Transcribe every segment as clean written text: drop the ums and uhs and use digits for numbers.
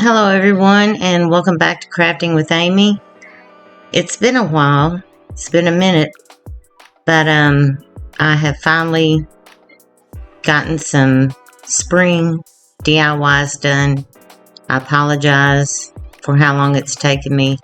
Hello everyone, and welcome back to Crafting with Amy. It's been a while. It's been a minute, but I have finally gotten some spring DIYs done. I apologize for how long it's taken me.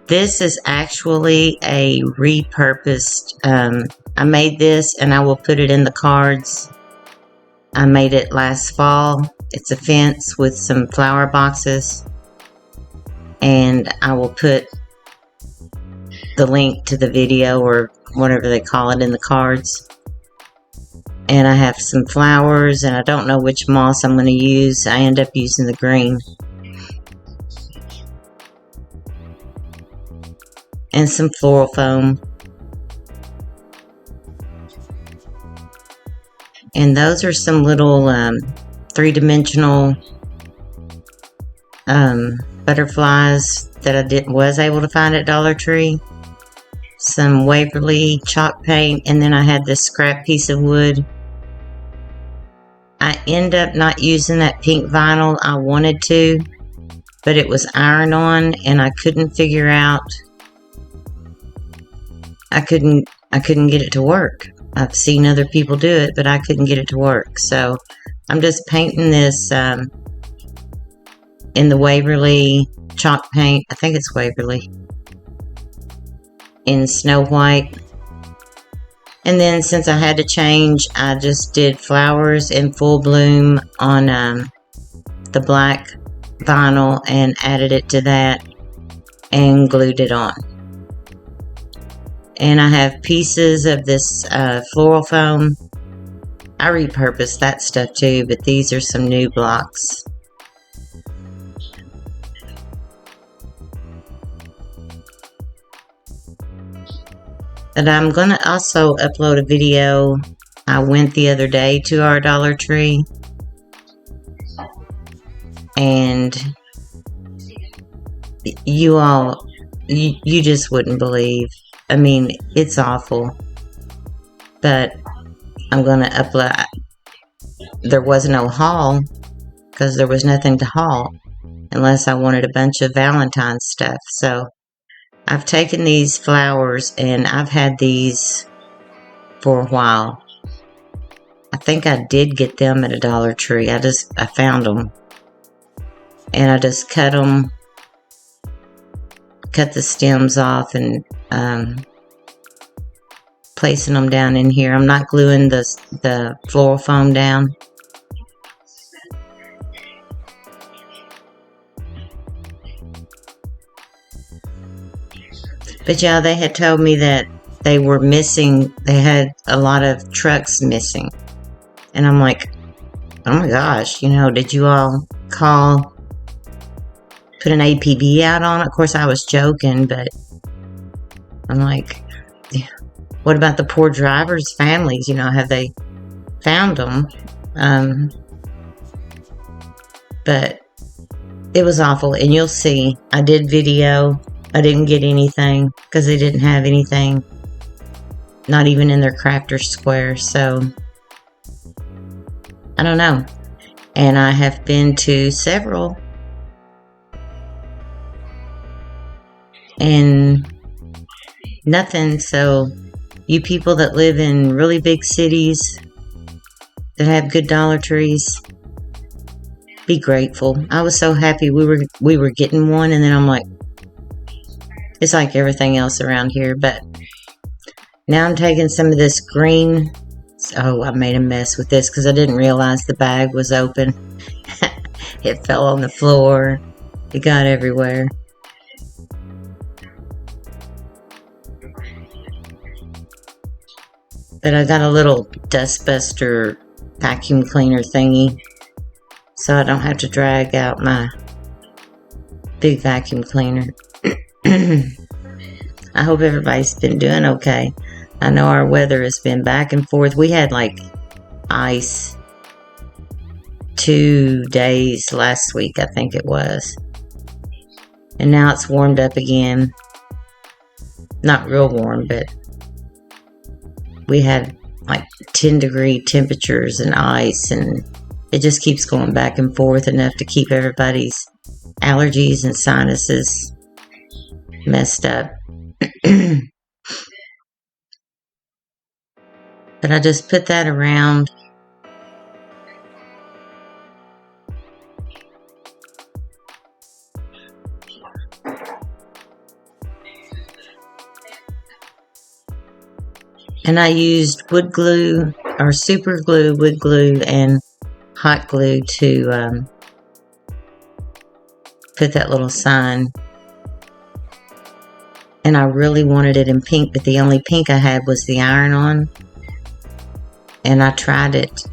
This is actually a repurposed, I made this and I will put it in the cards. I made it last fall. It's a fence with some flower boxes, and I will put the link to the video or whatever they call it in the cards. And I have some flowers, and I don't know which moss I'm going to use. I end up using the green. And some floral foam. And those are some little three-dimensional butterflies that I was able to find at Dollar Tree. Some Waverly chalk paint, and then I had this scrap piece of wood. I end up not using that pink vinyl. I wanted to, but it was iron-on, and I couldn't figure out. I couldn't get it to work. I've seen other people do it, but I couldn't get it to work. So I'm just painting this in the Waverly chalk paint. I think it's Waverly. In Snow White. And then since I had to change, I just did flowers in full bloom on the black vinyl and added it to that and glued it on. And I have pieces of this floral foam. I repurposed that stuff too, but these are some new blocks. And I'm going to also upload a video. I went the other day to our Dollar Tree, and you just wouldn't believe. I mean, it's awful, but I'm going to upload. There was no haul because there was nothing to haul unless I wanted a bunch of Valentine's stuff. So I've taken these flowers and I've had these for a while. I think I did get them at a Dollar Tree. I found them and I just cut the stems off and placing them down in here. I'm not gluing the floral foam down. But yeah, they had told me that they were missing. They had a lot of trucks missing. And I'm like, oh my gosh, did you all call, put an APB out on it? Of course, I was joking, but I'm like, what about the poor drivers' families? Have they found them? But it was awful. And you'll see, I did video. I didn't get anything because they didn't have anything. Not even in their crafter square. So, I don't know. And I have been to several. And nothing. So you people that live in really big cities that have good Dollar Trees, be grateful. I was so happy we were getting one, and then I'm like, it's like everything else around here. But now I'm taking some of this green. Oh, I made a mess with this because I didn't realize the bag was open. It fell on the floor. It got everywhere. But I got a little dustbuster vacuum cleaner thingy, so I don't have to drag out my big vacuum cleaner. I hope everybody's been doing okay. I know our weather has been back and forth. We had like ice 2 days last week, I think it was. And now it's warmed up again. Not real warm, but we had like 10-degree temperatures and ice, and it just keeps going back and forth enough to keep everybody's allergies and sinuses messed up. But I just put that around. And I used wood glue, or super glue, wood glue, and hot glue to put that little sign. And I really wanted it in pink, but the only pink I had was the iron-on. And I tried it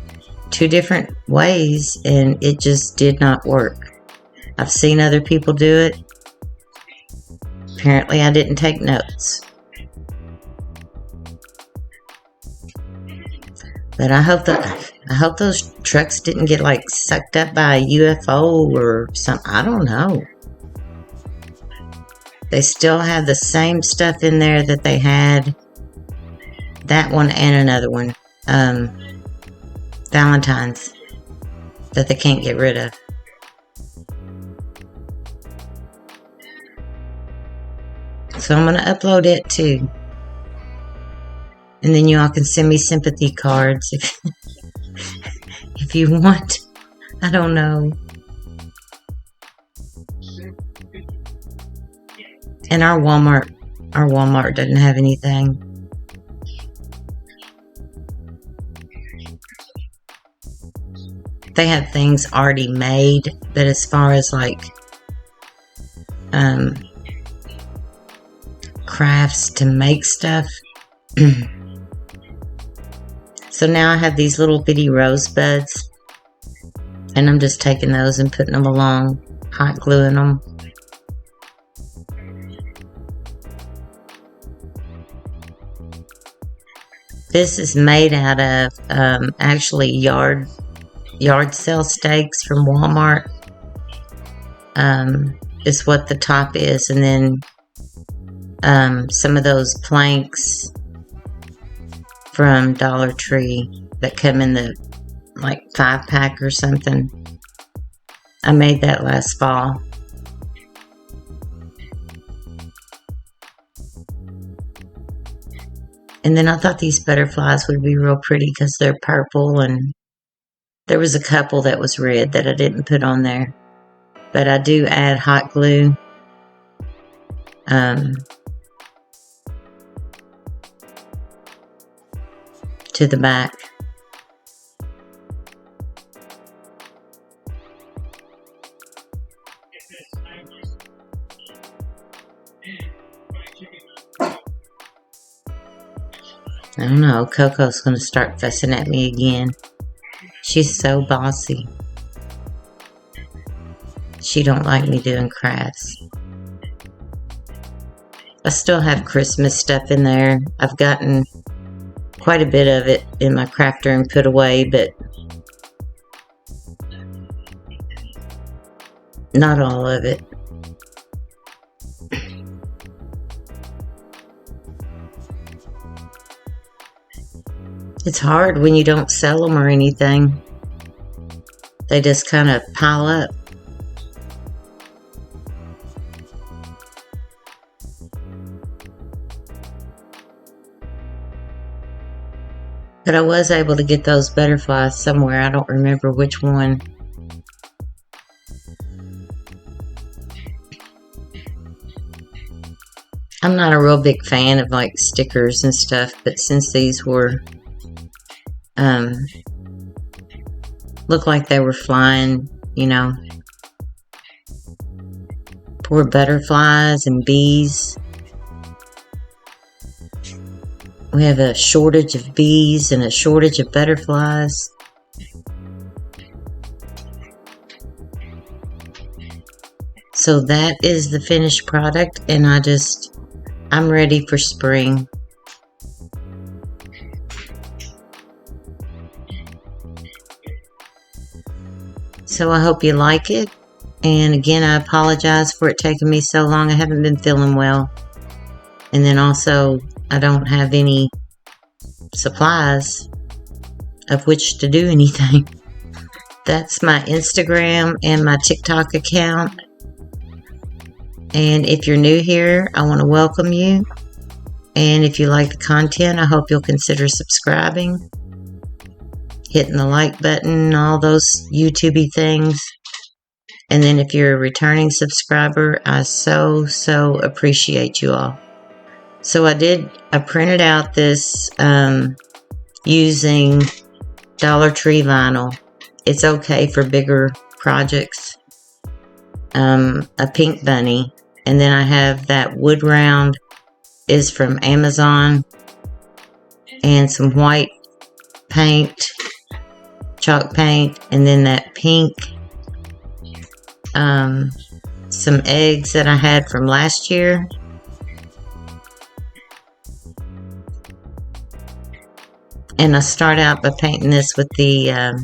2 different ways, and it just did not work. I've seen other people do it. Apparently I didn't take notes. But I hope those trucks didn't get like sucked up by a UFO or something. I don't know. They still have the same stuff in there that they had. That one and another one. Valentine's. That they can't get rid of. So I'm going to upload it too. And then you all can send me sympathy cards if you want. I don't know. And our Walmart doesn't have anything. They have things already made, but as far as like crafts to make stuff. So now I have these little bitty rosebuds, and I'm just taking those and putting them along, hot gluing them. This is made out of actually yard sale stakes from Wal Mart. Is what the top is, and then some of those planks from Dollar Tree that come in the like 5-pack or something. I made that last fall. And then I thought these butterflies would be real pretty because they're purple, and there was a couple that was red that I didn't put on there. But I do add hot glue. To the back. I don't know, Coco's going to start fussing at me again. She's so bossy. She don't like me doing crafts. I still have Christmas stuff in there. I've gotten quite a bit of it in my crafter and put away, but not all of it. It's hard when you don't sell them or anything. They just kind of pile up. But I was able to get those butterflies somewhere. I don't remember which one. I'm not a real big fan of like stickers and stuff, but since these were looked like they were flying, you know, poor butterflies and bees. We have a shortage of bees and a shortage of butterflies. So that is the finished product, and I'm ready for spring. So I hope you like it. And again, I apologize for it taking me so long. I haven't been feeling well. And then also, I don't have any supplies of which to do anything. That's my Instagram and my TikTok account. And if you're new here, I want to welcome you. And if you like the content, I hope you'll consider subscribing, hitting the like button, all those YouTube-y things. And then if you're a returning subscriber, I so appreciate you all. So I printed out this using Dollar Tree vinyl. It's okay for bigger projects. A pink bunny. And then I have that wood round is from Amazon. And some white paint, chalk paint. And then that pink, some eggs that I had from last year. And I start out by painting this with the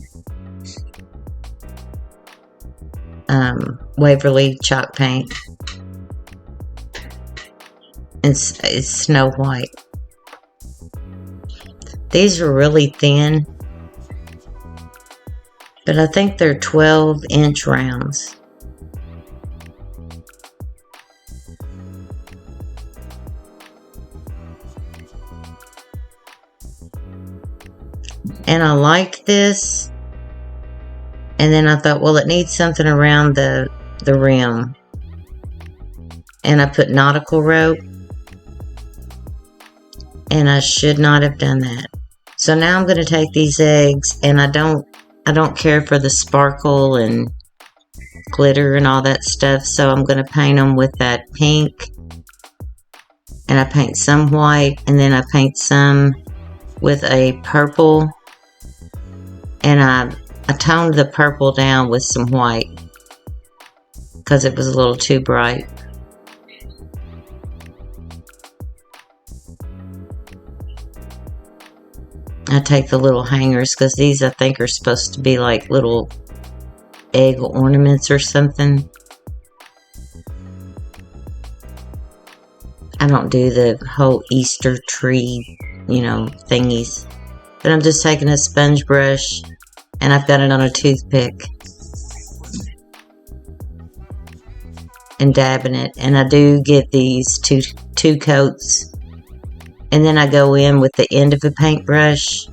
Waverly chalk paint. It's Snow White. These are really thin, but I think they're 12-inch rounds. And I liked this, and then I thought, well, it needs something around the rim, and I put nautical rope, and I should not have done that. So now I'm going to take these eggs, and I don't care for the sparkle and glitter and all that stuff, so I'm going to paint them with that pink, and I paint some white, and then I paint some with a purple. And I toned the purple down with some white because it was a little too bright. I take the little hangers because these I think are supposed to be like little egg ornaments or something. I don't do the whole Easter tree, thingies. But I'm just taking a sponge brush and I've got it on a toothpick and dabbing it. And I do get these two coats. And then I go in with the end of a paintbrush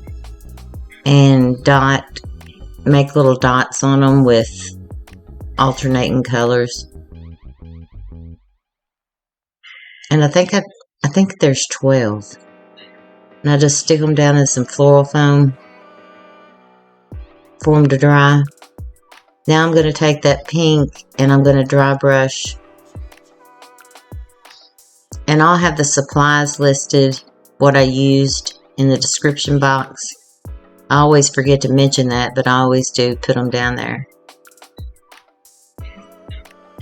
and make little dots on them with alternating colors. And I think there's 12. And I just stick them down in some floral foam for them to dry. Now I'm going to take that pink and I'm going to dry brush. And I'll have the supplies listed, what I used, in the description box. I always forget to mention that, but I always do put them down there.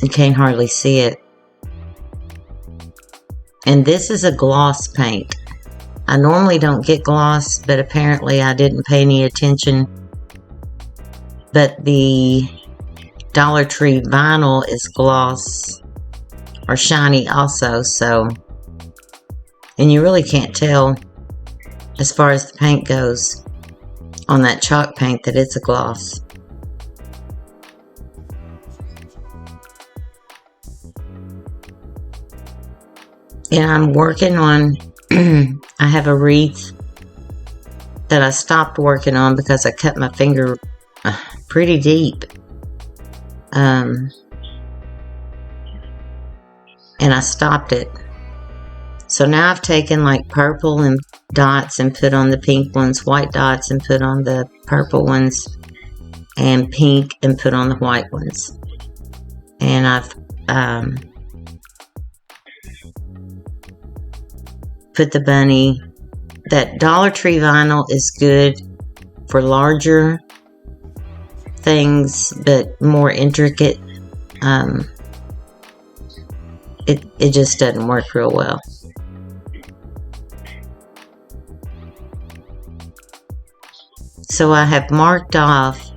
You can't hardly see it. And this is a gloss paint. I normally don't get gloss, but apparently I didn't pay any attention. But the Dollar Tree vinyl is gloss or shiny also, so, and you really can't tell as far as the paint goes on that chalk paint that it's a gloss. And I'm working on I have a wreath that I stopped working on because I cut my finger pretty deep. And I stopped it. So now I've taken like purple and dots and put on the pink ones, white dots and put on the purple ones, and pink and put on the white ones. And I've put the bunny. That Dollar Tree vinyl is good for larger things, but more intricate, it just doesn't work real well. So I have marked off,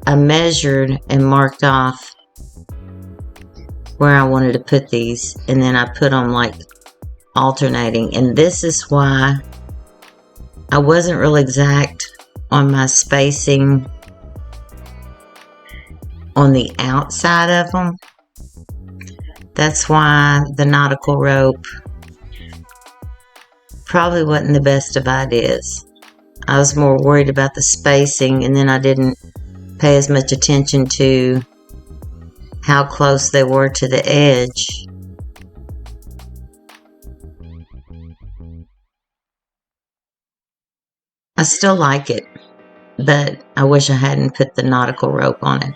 I measured and marked off where I wanted to put these, and then I put them like alternating. And this is why I wasn't real exact on my spacing on the outside of them, That's why the nautical rope probably wasn't the best of ideas. I was more worried about the spacing, and then I didn't pay as much attention to how close they were to the edge. I still like it, but I wish I hadn't put the nautical rope on it.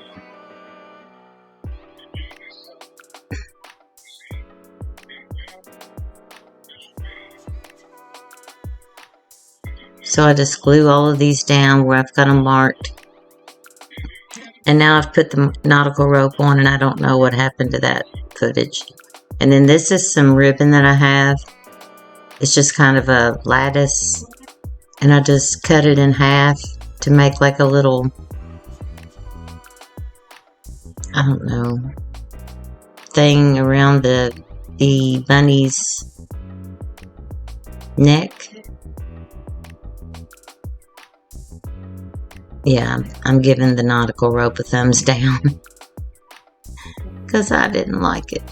So I just glue all of these down where I've got them marked. And now I've put the nautical rope on, and I don't know what happened to that footage. And then this is some ribbon that I have. It's just kind of a lattice, and I just cut it in half to make like a little, I don't know, thing around the bunny's neck. Yeah, I'm giving the nautical rope a thumbs down because I didn't like it.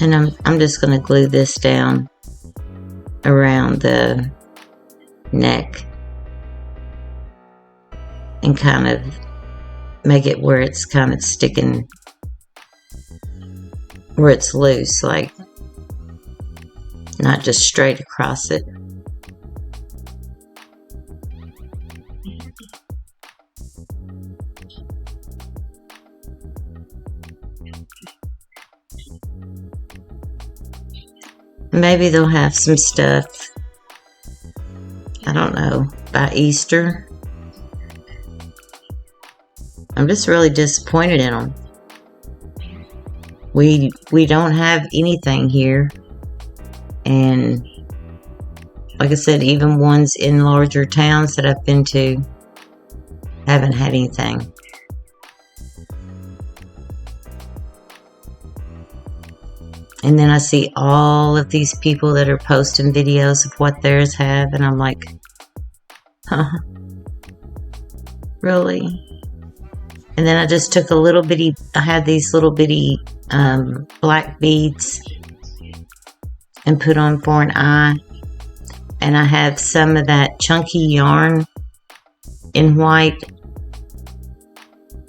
And I'm just going to glue this down around the neck and kind of make it where it's kind of sticking, where it's loose, like not just straight across it. Maybe they'll have some stuff, I don't know, by Easter. I'm just really disappointed in them. We don't have anything here, and like I said, even ones in larger towns that I've been to haven't had anything. And then I see all of these people that are posting videos of what theirs have, and I'm like, huh, really? And then I just took a little bitty, I had these little bitty black beads and put on for an eye. And I have some of that chunky yarn in white.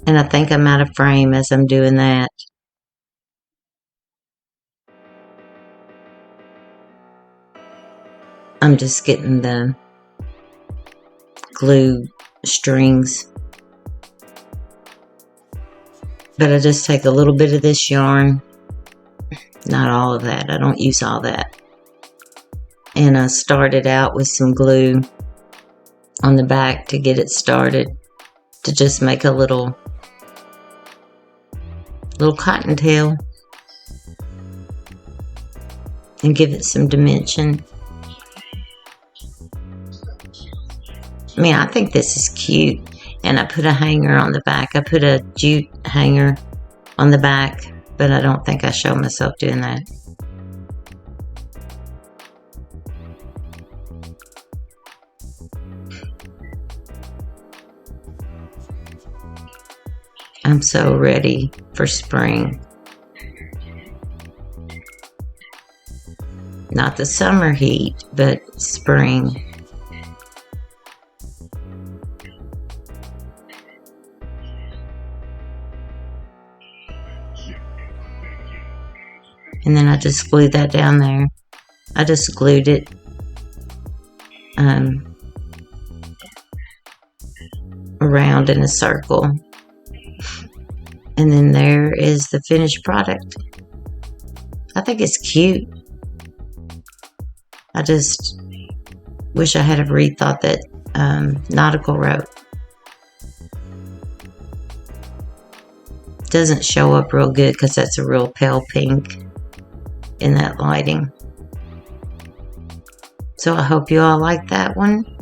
And I think I'm out of frame as I'm doing that. I'm just getting the glue strings. But I just take a little bit of this yarn, not all of that, I don't use all that. And I started out with some glue on the back to get it started, to just make a little cottontail and give it some dimension. I mean, I think this is cute. And I put a hanger on the back. I put a jute hanger on the back, but I don't think I show myself doing that. I'm so ready for spring. Not the summer heat, but spring. And then I just glued that down there. I just glued it around in a circle. And then there is the finished product. I think it's cute. I just wish I had rethought that nautical rope. Doesn't show up real good because that's a real pale pink in that lighting. So I hope you all like that one.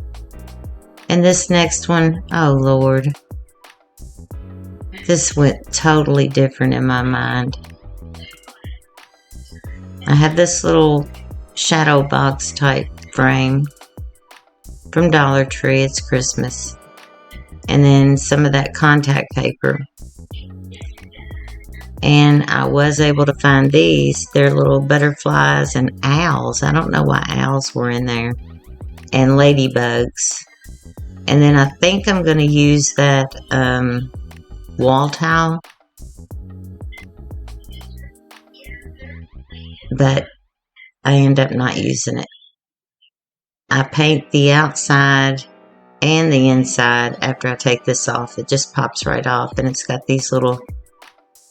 And this next one, oh Lord, this went totally different in my mind. I have this little shadow box type frame from Dollar Tree. It's Christmas. And then some of that contact paper. And I was able to find these. They're little butterflies and owls. I don't know why owls were in there. And ladybugs. And then I think I'm going to use that wall tile. But I end up not using it. I paint the outside and the inside after I take this off. It just pops right off, and it's got these little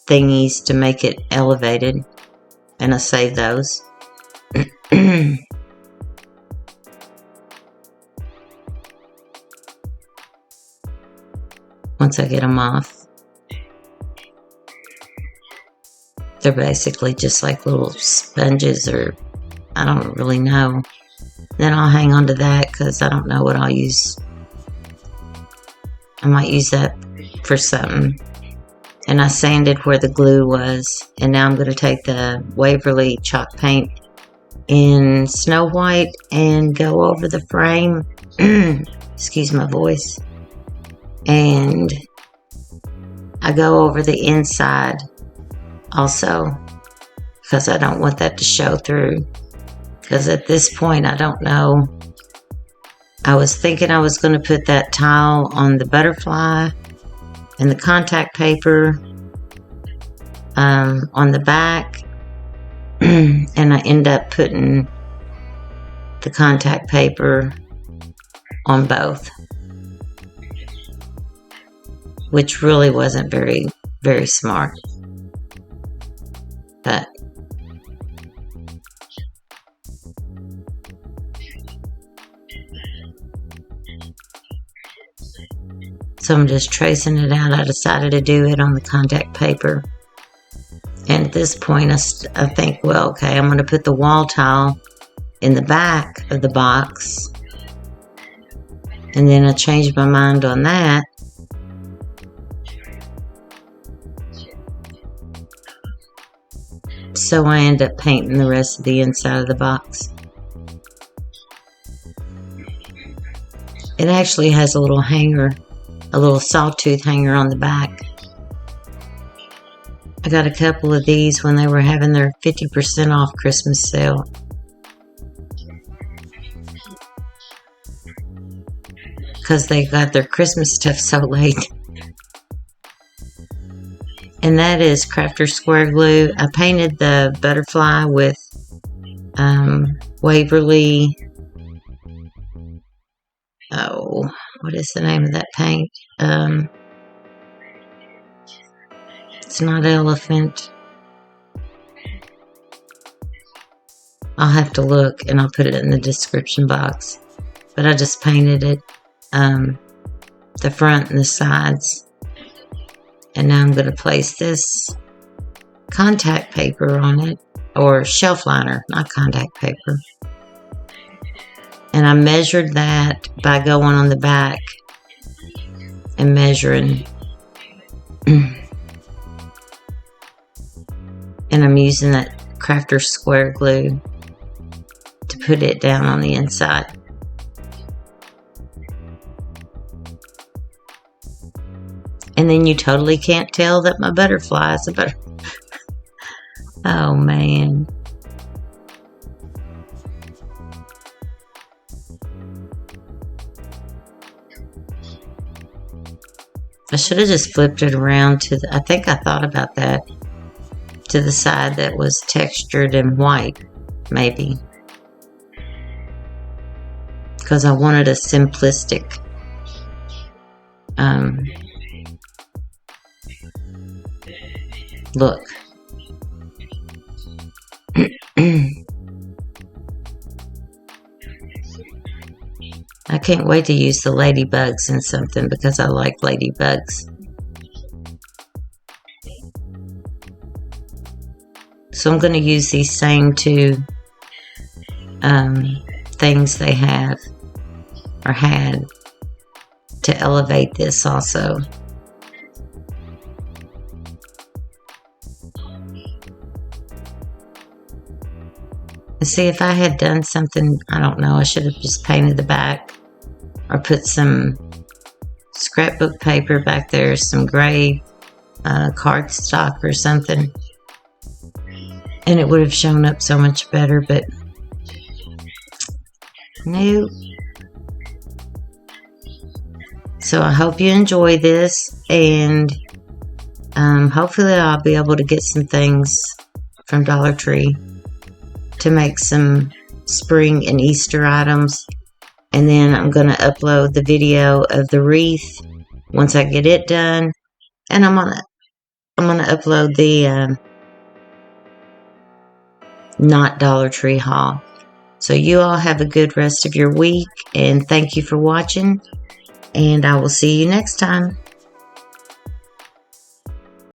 thingies to make it elevated, and I save those. Once I get them off, they're basically just like little sponges, or I don't really know. Then I'll hang on to that because I don't know what I'll use. I might use that for something. And I sanded where the glue was. And now I'm going to take the Waverly chalk paint in Snow White and go over the frame. Excuse my voice. And I go over the inside also, because I don't want that to show through. Because at this point, I don't know. I was thinking I was going to put that tile on the butterfly and the contact paper on the back. And I end up putting the contact paper on both. Which really wasn't very, very smart. But so I'm just tracing it out. I decided to do it on the contact paper. And at this point, I think, well, okay, I'm going to put the wall tile in the back of the box. And then I changed my mind on that. So I end up painting the rest of the inside of the box. It actually has a little hanger, a little sawtooth hanger on the back. I got a couple of these when they were having their 50% off Christmas sale. Because they got their Christmas stuff so late. And that is Crafter Square Glue. I painted the butterfly with Waverly. Oh, what is the name of that paint? It's not elephant. I'll have to look and I'll put it in the description box. But I just painted it, the front and the sides. And now I'm going to place this contact paper on it, or shelf liner, not contact paper. And I measured that by going on the back and measuring. And I'm using that Crafter Square Glue to put it down on the inside. And then you totally can't tell that my butterfly is a butterfly. Oh, man. I should have just flipped it around to the, I think I thought about that, to the side that was textured and white, maybe. Because I wanted a simplistic look. I can't wait to use the ladybugs in something because I like ladybugs. So I'm going to use these same two things they have or had to elevate this also. See, if I had done something, I don't know, I should have just painted the back or put some scrapbook paper back there, some gray cardstock or something, and it would have shown up so much better, but no. So I hope you enjoy this, and hopefully I'll be able to get some things from Dollar Tree to make some spring and Easter items. And then I'm going to upload the video of the wreath once I get it done. And I'm gonna upload the not Dollar Tree haul. So you all have a good rest of your week, and thank you for watching, and I will see you next time.